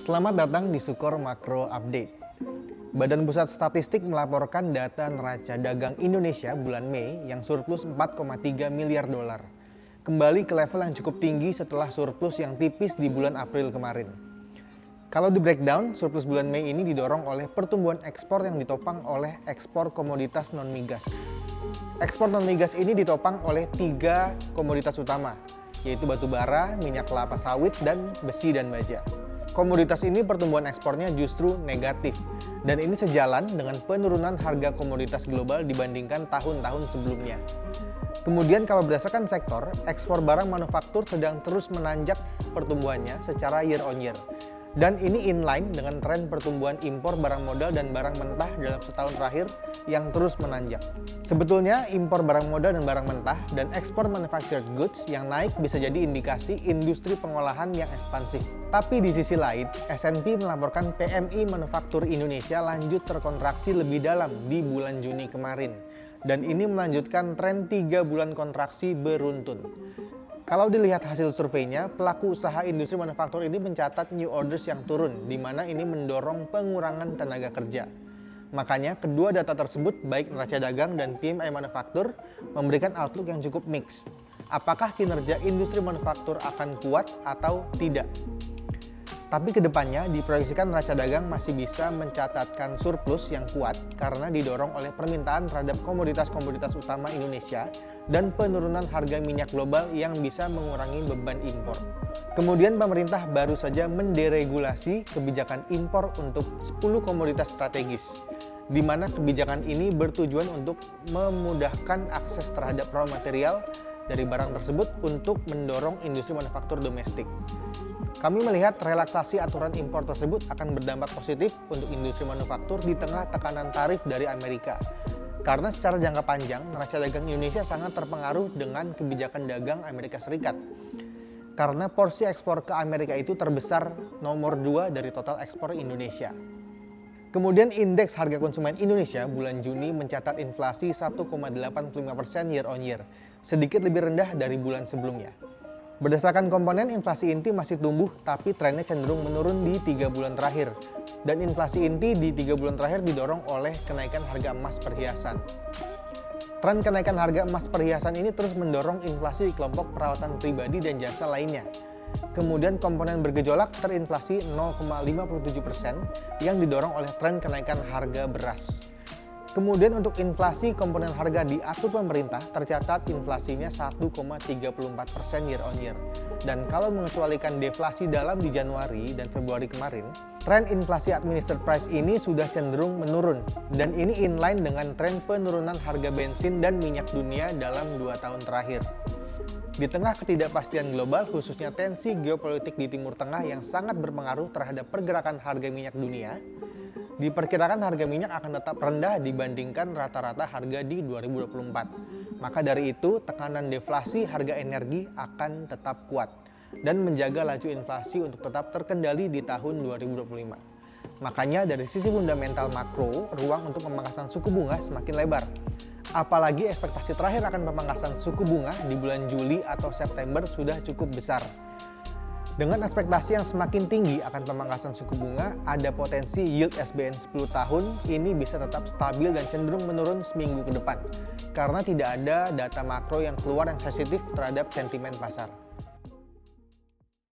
Selamat datang di Sukor Makro Update. Badan Pusat Statistik melaporkan data neraca dagang Indonesia bulan Mei yang surplus 4,3 miliar dolar. Kembali ke level yang cukup tinggi setelah surplus yang tipis di bulan April kemarin. Kalau di breakdown, surplus bulan Mei ini didorong oleh pertumbuhan ekspor yang ditopang oleh ekspor komoditas non-migas. Ekspor non-migas ini ditopang oleh 3 komoditas utama, yaitu batu bara, minyak kelapa sawit, dan besi dan baja. Komoditas ini pertumbuhan ekspornya justru negatif, dan ini sejalan dengan penurunan harga komoditas global dibandingkan tahun-tahun sebelumnya. Kemudian kalau berdasarkan sektor, ekspor barang manufaktur sedang terus menanjak pertumbuhannya secara year on year. Dan ini inline dengan tren pertumbuhan impor barang modal dan barang mentah dalam setahun terakhir yang terus menanjak. Sebetulnya impor barang modal dan barang mentah dan ekspor manufactured goods yang naik bisa jadi indikasi industri pengolahan yang ekspansif. Tapi di sisi lain, S&P melaporkan PMI manufaktur Indonesia lanjut terkontraksi lebih dalam di bulan Juni kemarin. Dan ini melanjutkan tren 3 bulan kontraksi beruntun. Kalau dilihat hasil surveinya, pelaku usaha industri manufaktur ini mencatat new orders yang turun, di mana ini mendorong pengurangan tenaga kerja. Makanya, kedua data tersebut, baik neraca dagang dan PMI manufaktur, memberikan outlook yang cukup mix. Apakah kinerja industri manufaktur akan kuat atau tidak? Tapi kedepannya diproyeksikan neraca dagang masih bisa mencatatkan surplus yang kuat karena didorong oleh permintaan terhadap komoditas-komoditas utama Indonesia dan penurunan harga minyak global yang bisa mengurangi beban impor. Kemudian pemerintah baru saja menderegulasi kebijakan impor untuk 10 komoditas strategis, di mana kebijakan ini bertujuan untuk memudahkan akses terhadap raw material dari barang tersebut untuk mendorong industri manufaktur domestik. Kami melihat relaksasi aturan impor tersebut akan berdampak positif untuk industri manufaktur di tengah tekanan tarif dari Amerika. Karena secara jangka panjang, neraca dagang Indonesia sangat terpengaruh dengan kebijakan dagang Amerika Serikat. Karena porsi ekspor ke Amerika itu terbesar nomor 2 dari total ekspor Indonesia. Kemudian indeks harga konsumen Indonesia bulan Juni mencatat inflasi 1,85% year on year, sedikit lebih rendah dari bulan sebelumnya. Berdasarkan komponen, inflasi inti masih tumbuh, tapi trennya cenderung menurun di 3 bulan terakhir. Dan inflasi inti di 3 bulan terakhir didorong oleh kenaikan harga emas perhiasan. Tren kenaikan harga emas perhiasan ini terus mendorong inflasi di kelompok perawatan pribadi dan jasa lainnya. Kemudian komponen bergejolak terinflasi 0,57% yang didorong oleh tren kenaikan harga beras. Kemudian untuk inflasi komponen harga diatur pemerintah tercatat inflasinya 1,34% year on year. Dan kalau mengecualikan deflasi dalam di Januari dan Februari kemarin, tren inflasi administered price ini sudah cenderung menurun. Dan ini inline dengan tren penurunan harga bensin dan minyak dunia dalam 2 tahun terakhir. Di tengah ketidakpastian global, khususnya tensi geopolitik di Timur Tengah yang sangat berpengaruh terhadap pergerakan harga minyak dunia, diperkirakan harga minyak akan tetap rendah dibandingkan rata-rata harga di 2024. Maka dari itu, tekanan deflasi harga energi akan tetap kuat dan menjaga laju inflasi untuk tetap terkendali di tahun 2025. Makanya dari sisi fundamental makro, ruang untuk pemangkasan suku bunga semakin lebar. Apalagi ekspektasi terakhir akan pemangkasan suku bunga di bulan Juli atau September sudah cukup besar. Dengan ekspektasi yang semakin tinggi akan pemangkasan suku bunga, ada potensi yield SBN 10 tahun ini bisa tetap stabil dan cenderung menurun seminggu ke depan, karena tidak ada data makro yang keluar yang sensitif terhadap sentimen pasar.